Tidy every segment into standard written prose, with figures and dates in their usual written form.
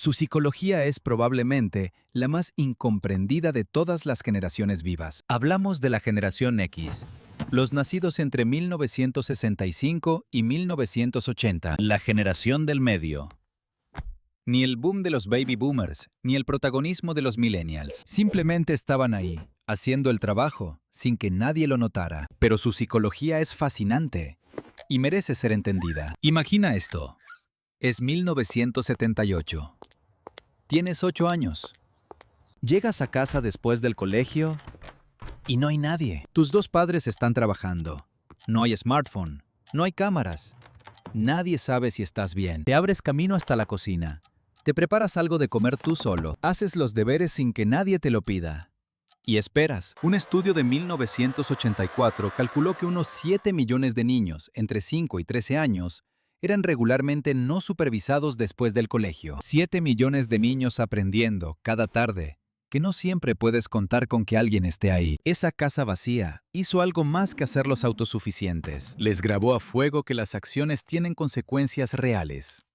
Su psicología es probablemente la más incomprendida de todas las generaciones vivas. Hablamos de la generación X, los nacidos entre 1965 y 1980. La generación del medio. Ni el boom de los baby boomers, ni el protagonismo de los millennials. Simplemente estaban ahí, haciendo el trabajo, sin que nadie lo notara. Pero su psicología es fascinante y merece ser entendida. Imagina esto. Es 1978. Tienes 8 años. Llegas a casa después del colegio y no hay nadie. Tus dos padres están trabajando. No hay smartphone, no hay cámaras. Nadie sabe si estás bien. Te abres camino hasta la cocina. Te preparas algo de comer tú solo. Haces los deberes sin que nadie te lo pida. Y esperas. Un estudio de 1984 calculó que unos 7 millones de niños entre 5 y 13 años eran regularmente no supervisados después del colegio. 7 millones de niños aprendiendo cada tarde que no siempre puedes contar con que alguien esté ahí. Esa casa vacía hizo algo más que hacerlos autosuficientes. Les grabó a fuego que las acciones tienen consecuencias reales.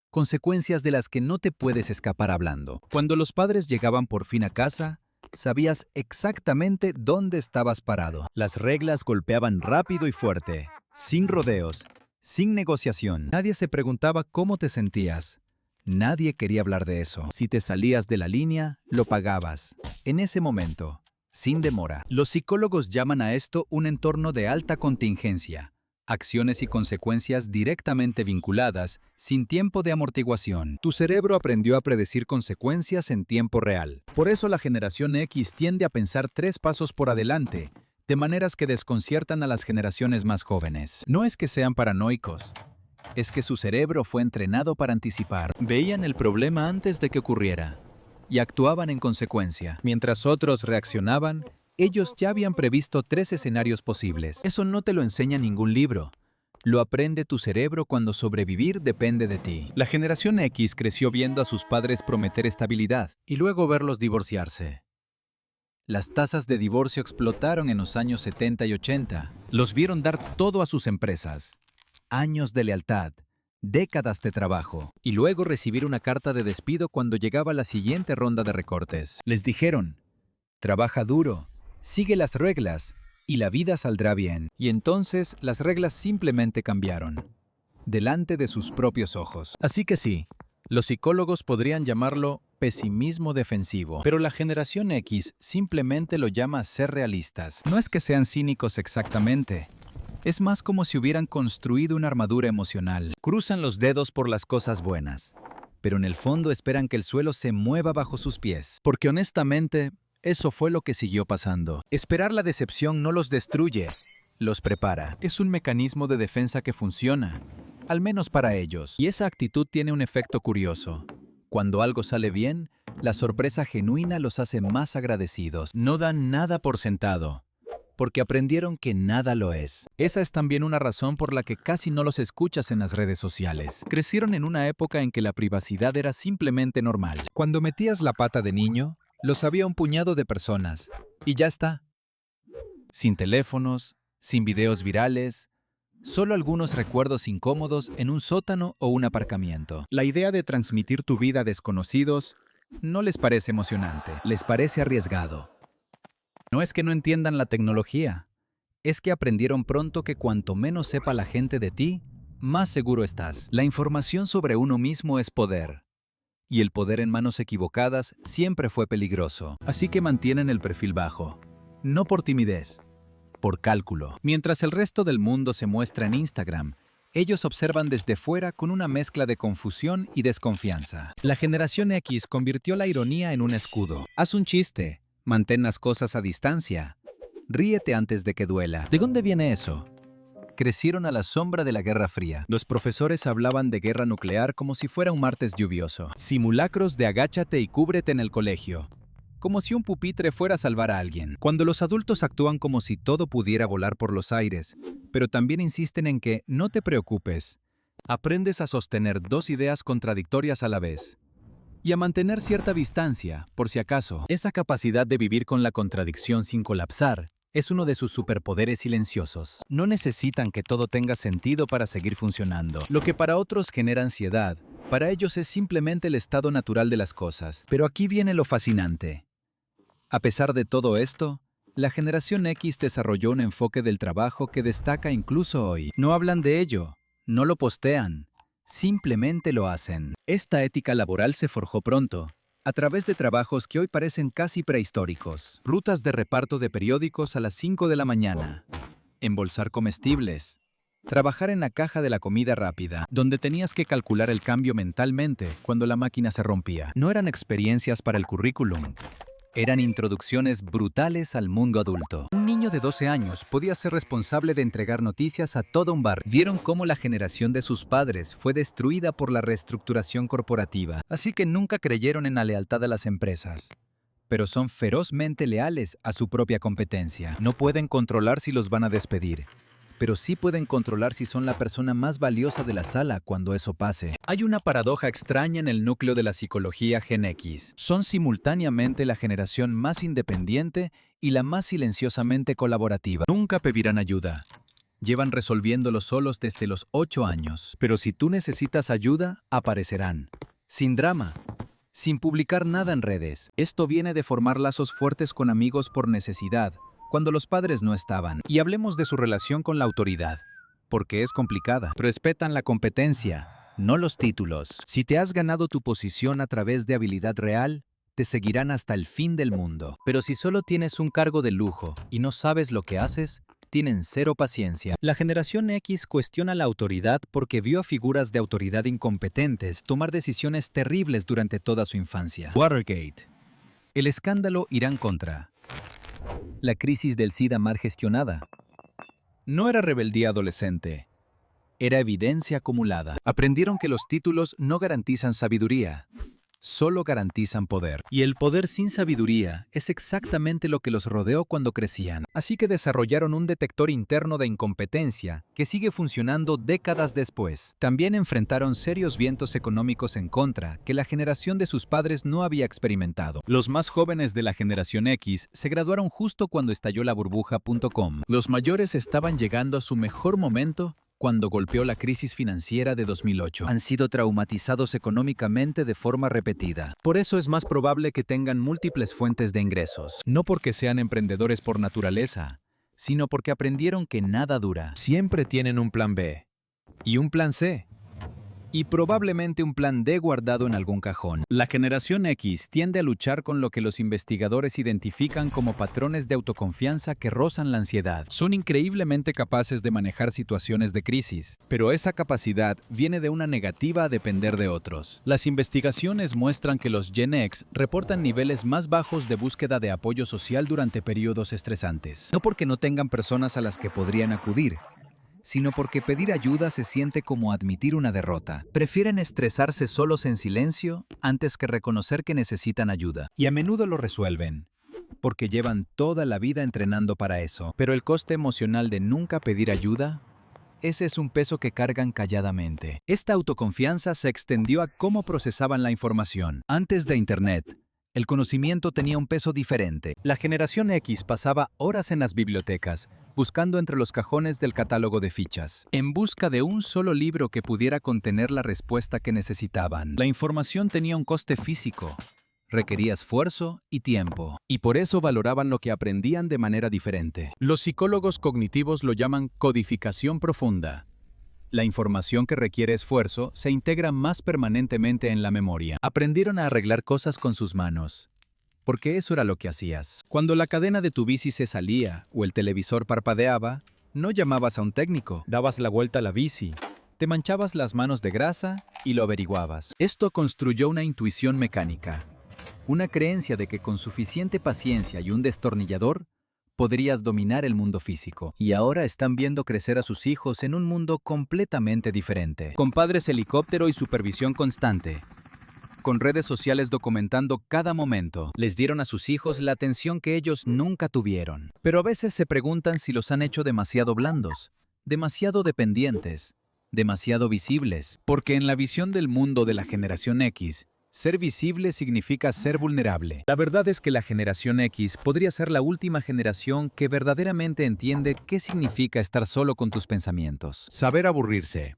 Consecuencias de las que no te puedes escapar hablando. Cuando los padres llegaban por fin a casa, sabías exactamente dónde estabas parado. Las reglas golpeaban rápido y fuerte, sin rodeos, sin negociación. Nadie se preguntaba cómo te sentías. Nadie quería hablar de eso. Si te salías de la línea, lo pagabas. En ese momento, sin demora. Los psicólogos llaman a esto un entorno de alta contingencia. Acciones y consecuencias directamente vinculadas, sin tiempo de amortiguación. Tu cerebro aprendió a predecir consecuencias en tiempo real. Por eso la generación X tiende a pensar 3 pasos por adelante, de maneras que desconciertan a las generaciones más jóvenes. No es que sean paranoicos. Es que su cerebro fue entrenado para anticipar. Veían el problema antes de que ocurriera y actuaban en consecuencia. Mientras otros reaccionaban, ellos ya habían previsto 3 escenarios posibles. Eso no te lo enseña ningún libro. Lo aprende tu cerebro cuando sobrevivir depende de ti. La generación X creció viendo a sus padres prometer estabilidad y luego verlos divorciarse. Las tasas de divorcio explotaron en los años 70 y 80. Los vieron dar todo a sus empresas. Años de lealtad, décadas de trabajo, y luego recibir una carta de despido cuando llegaba la siguiente ronda de recortes. Les dijeron, trabaja duro, sigue las reglas, y la vida saldrá bien. Y entonces las reglas simplemente cambiaron, delante de sus propios ojos. Así que sí, los psicólogos podrían llamarlo pesimismo defensivo, pero la generación X simplemente lo llama ser realistas. No es que sean cínicos exactamente. Es más como si hubieran construido una armadura emocional. Cruzan los dedos por las cosas buenas, pero en el fondo esperan que el suelo se mueva bajo sus pies. Porque honestamente, eso fue lo que siguió pasando. Esperar la decepción no los destruye, los prepara. Es un mecanismo de defensa que funciona, al menos para ellos. Y esa actitud tiene un efecto curioso. Cuando algo sale bien, la sorpresa genuina los hace más agradecidos. No dan nada por sentado, porque aprendieron que nada lo es. Esa es también una razón por la que casi no los escuchas en las redes sociales. Crecieron en una época en que la privacidad era simplemente normal. Cuando metías la pata de niño, lo sabía un puñado de personas. Y ya está. Sin teléfonos, sin videos virales, solo algunos recuerdos incómodos en un sótano o un aparcamiento. La idea de transmitir tu vida a desconocidos no les parece emocionante, les parece arriesgado. No es que no entiendan la tecnología, es que aprendieron pronto que cuanto menos sepa la gente de ti, más seguro estás. La información sobre uno mismo es poder, y el poder en manos equivocadas siempre fue peligroso. Así que mantienen el perfil bajo, no por timidez, por cálculo. Mientras el resto del mundo se muestra en Instagram, ellos observan desde fuera con una mezcla de confusión y desconfianza. La generación X convirtió la ironía en un escudo. Haz un chiste. Mantén las cosas a distancia. Ríete antes de que duela. ¿De dónde viene eso? Crecieron a la sombra de la Guerra Fría. Los profesores hablaban de guerra nuclear como si fuera un martes lluvioso. Simulacros de agáchate y cúbrete en el colegio. Como si un pupitre fuera a salvar a alguien. Cuando los adultos actúan como si todo pudiera volar por los aires, pero también insisten en que no te preocupes, aprendes a sostener 2 ideas contradictorias a la vez. Y a mantener cierta distancia, por si acaso. Esa capacidad de vivir con la contradicción sin colapsar es uno de sus superpoderes silenciosos. No necesitan que todo tenga sentido para seguir funcionando. Lo que para otros genera ansiedad, Para ellos es simplemente el estado natural de las cosas. Pero aquí viene lo fascinante. A pesar de todo esto, la generación X desarrolló un enfoque del trabajo que destaca incluso hoy. No hablan de ello, no lo postean, simplemente lo hacen. Esta ética laboral se forjó pronto, a través de trabajos que hoy parecen casi prehistóricos. Rutas de reparto de periódicos a las 5 de la mañana. Embolsar comestibles. Trabajar en la caja de la comida rápida, donde tenías que calcular el cambio mentalmente cuando la máquina se rompía. No eran experiencias para el currículum. Eran introducciones brutales al mundo adulto. Un niño de 12 años podía ser responsable de entregar noticias a todo un barrio. Vieron cómo la generación de sus padres fue destruida por la reestructuración corporativa. Así que nunca creyeron en la lealtad de las empresas. Pero son ferozmente leales a su propia competencia. No pueden controlar si los van a despedir, pero sí pueden controlar si son la persona más valiosa de la sala cuando eso pase. Hay una paradoja extraña en el núcleo de la psicología Gen X. Son simultáneamente la generación más independiente y la más silenciosamente colaborativa. Nunca pedirán ayuda. Llevan resolviéndolo solos desde los 8 años. Pero si tú necesitas ayuda, aparecerán. Sin drama. Sin publicar nada en redes. Esto viene de formar lazos fuertes con amigos por necesidad, cuando los padres no estaban. Y hablemos de su relación con la autoridad, porque es complicada. Respetan la competencia, no los títulos. Si te has ganado tu posición a través de habilidad real, te seguirán hasta el fin del mundo. Pero si solo tienes un cargo de lujo y no sabes lo que haces, tienen cero paciencia. La generación X cuestiona la autoridad porque vio a figuras de autoridad incompetentes tomar decisiones terribles durante toda su infancia. Watergate. El escándalo Irán Contra. La crisis del SIDA mal gestionada. No era rebeldía adolescente, era evidencia acumulada. Aprendieron que los títulos no garantizan sabiduría, solo garantizan poder. Y el poder sin sabiduría es exactamente lo que los rodeó cuando crecían. Así que desarrollaron un detector interno de incompetencia que sigue funcionando décadas después. También enfrentaron serios vientos económicos en contra que la generación de sus padres no había experimentado. Los más jóvenes de la generación X se graduaron justo cuando estalló la burbuja.com. Los mayores estaban llegando a su mejor momento cuando golpeó la crisis financiera de 2008. Han sido traumatizados económicamente de forma repetida. Por eso es más probable que tengan múltiples fuentes de ingresos. No porque sean emprendedores por naturaleza, sino porque aprendieron que nada dura. Siempre tienen un plan B. Y un plan C. Y probablemente un plan D guardado en algún cajón. La generación X tiende a luchar con lo que los investigadores identifican como patrones de autoconfianza que rozan la ansiedad. Son increíblemente capaces de manejar situaciones de crisis, pero esa capacidad viene de una negativa a depender de otros. Las investigaciones muestran que los Gen X reportan niveles más bajos de búsqueda de apoyo social durante periodos estresantes. No porque no tengan personas a las que podrían acudir, sino porque pedir ayuda se siente como admitir una derrota. Prefieren estresarse solos en silencio antes que reconocer que necesitan ayuda. Y a menudo lo resuelven, porque llevan toda la vida entrenando para eso. Pero el coste emocional de nunca pedir ayuda, ese es un peso que cargan calladamente. Esta autoconfianza se extendió a cómo procesaban la información. Antes de Internet, el conocimiento tenía un peso diferente. La generación X pasaba horas en las bibliotecas, buscando entre los cajones del catálogo de fichas, en busca de un solo libro que pudiera contener la respuesta que necesitaban. La información tenía un coste físico, requería esfuerzo y tiempo, y por eso valoraban lo que aprendían de manera diferente. Los psicólogos cognitivos lo llaman codificación profunda. La información que requiere esfuerzo se integra más permanentemente en la memoria. Aprendieron a arreglar cosas con sus manos, porque eso era lo que hacías. Cuando la cadena de tu bici se salía o el televisor parpadeaba, no llamabas a un técnico, dabas la vuelta a la bici, te manchabas las manos de grasa y lo averiguabas. Esto construyó una intuición mecánica, una creencia de que con suficiente paciencia y un destornillador, podrías dominar el mundo físico. Y ahora están viendo crecer a sus hijos en un mundo completamente diferente, con padres helicóptero y supervisión constante, con redes sociales documentando cada momento. Les dieron a sus hijos la atención que ellos nunca tuvieron. Pero a veces se preguntan si los han hecho demasiado blandos, demasiado dependientes, demasiado visibles. Porque en la visión del mundo de la generación X, ser visible significa ser vulnerable. La verdad es que la generación X podría ser la última generación que verdaderamente entiende qué significa estar solo con tus pensamientos. Saber aburrirse.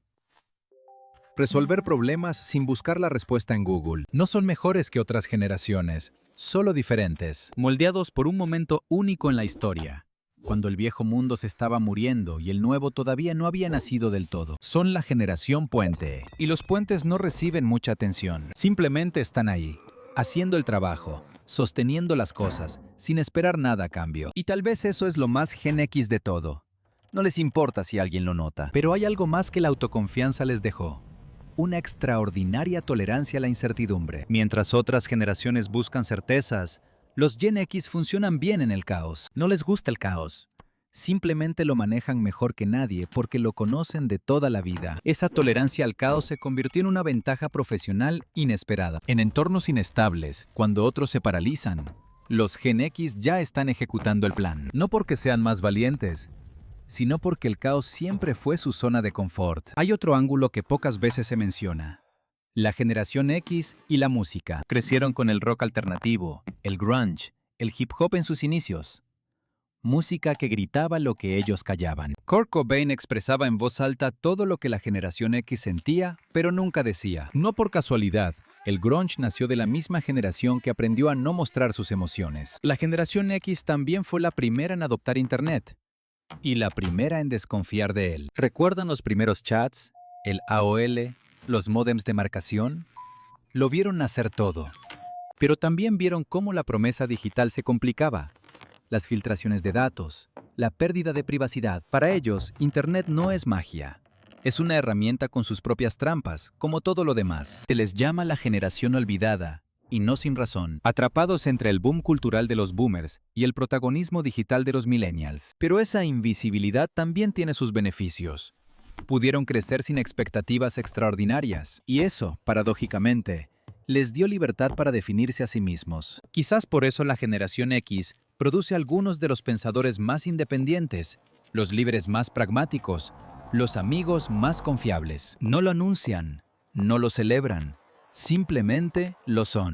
resolver problemas sin buscar la respuesta en Google. No son mejores que otras generaciones, solo diferentes, moldeados por un momento único en la historia, cuando el viejo mundo se estaba muriendo y el nuevo todavía no había nacido del todo. Son la generación puente, y los puentes no reciben mucha atención. Simplemente están ahí, haciendo el trabajo, sosteniendo las cosas, sin esperar nada a cambio. Y tal vez eso es lo más Gen X de todo. No les importa si alguien lo nota. Pero hay algo más que la autoconfianza les dejó. Una extraordinaria tolerancia a la incertidumbre. Mientras otras generaciones buscan certezas, los Gen X funcionan bien en el caos. No les gusta el caos. Simplemente lo manejan mejor que nadie porque lo conocen de toda la vida. Esa tolerancia al caos se convirtió en una ventaja profesional inesperada. En entornos inestables, cuando otros se paralizan, los Gen X ya están ejecutando el plan. No porque sean más valientes, sino porque el caos siempre fue su zona de confort. Hay otro ángulo que pocas veces se menciona. La generación X y la música. Crecieron con el rock alternativo, el grunge, el hip hop en sus inicios. Música que gritaba lo que ellos callaban. Kurt Cobain expresaba en voz alta todo lo que la generación X sentía, pero nunca decía. No por casualidad, el grunge nació de la misma generación que aprendió a no mostrar sus emociones. La generación X también fue la primera en adoptar Internet. Y la primera en desconfiar de él. ¿Recuerdan los primeros chats? El AOL, los módems de marcación. Lo vieron nacer todo. Pero también vieron cómo la promesa digital se complicaba. Las filtraciones de datos, la pérdida de privacidad. Para ellos, Internet no es magia. Es una herramienta con sus propias trampas, como todo lo demás. Se les llama la generación olvidada, y no sin razón. Atrapados entre el boom cultural de los boomers y el protagonismo digital de los millennials. Pero esa invisibilidad también tiene sus beneficios. Pudieron crecer sin expectativas extraordinarias, y eso, paradójicamente, les dio libertad para definirse a sí mismos. Quizás por eso la generación X produce algunos de los pensadores más independientes, los líderes más pragmáticos, los amigos más confiables. No lo anuncian, no lo celebran, simplemente lo son.